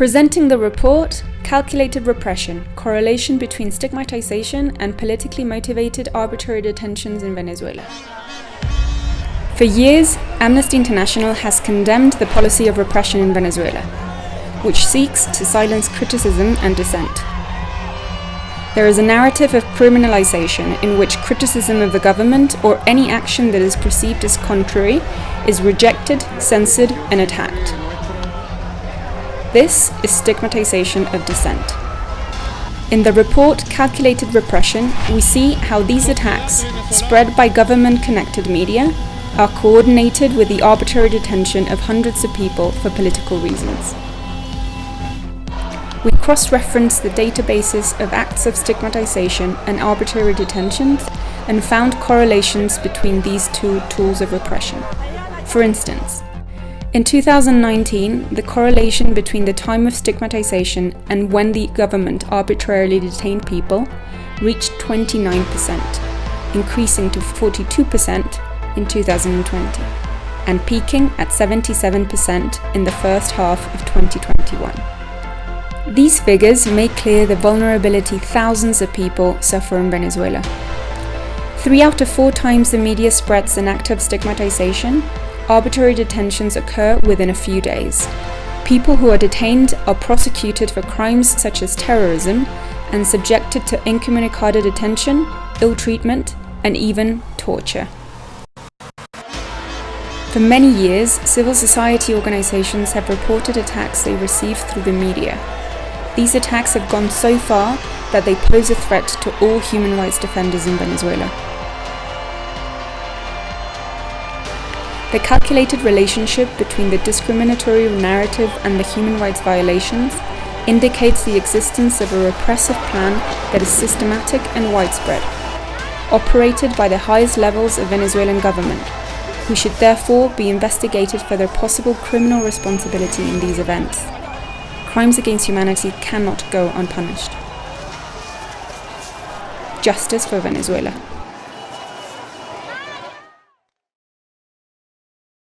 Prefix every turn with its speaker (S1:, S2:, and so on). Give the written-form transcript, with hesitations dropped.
S1: Presenting the report, Calculated Repression, Correlation between Stigmatization and Politically Motivated Arbitrary Detentions in Venezuela. For years, Amnesty International has condemned the policy of repression in Venezuela, which seeks to silence criticism and dissent. There is a narrative of criminalization in which criticism of the government or any action that is perceived as contrary is rejected, censored, and attacked. This is stigmatization of dissent. In the report Calculated Repression, we see how these attacks, spread by government-connected media, are coordinated with the arbitrary detention of hundreds of people for political reasons. We cross-reference the databases of acts of stigmatization and arbitrary detentions and found correlations between these two tools of repression. For instance, in 2019, the correlation between the time of stigmatization and when the government arbitrarily detained people reached 29%, increasing to 42% in 2020, and peaking at 77% in the first half of 2021. These figures make clear the vulnerability thousands of people suffer in Venezuela. 3 out of 4 times the media spreads an act of stigmatization, arbitrary detentions occur within a few days. People who are detained are prosecuted for crimes such as terrorism and subjected to incommunicado detention, ill treatment, and even torture. For many years, civil society organizations have reported attacks they receive through the media. These attacks have gone so far that they pose a threat to all human rights defenders in Venezuela. The calculated relationship between the discriminatory narrative and the human rights violations indicates the existence of a repressive plan that is systematic and widespread, operated by the highest levels of Venezuelan government, who should therefore be investigated for their possible criminal responsibility in these events. Crimes against humanity cannot go unpunished. Justice for Venezuela.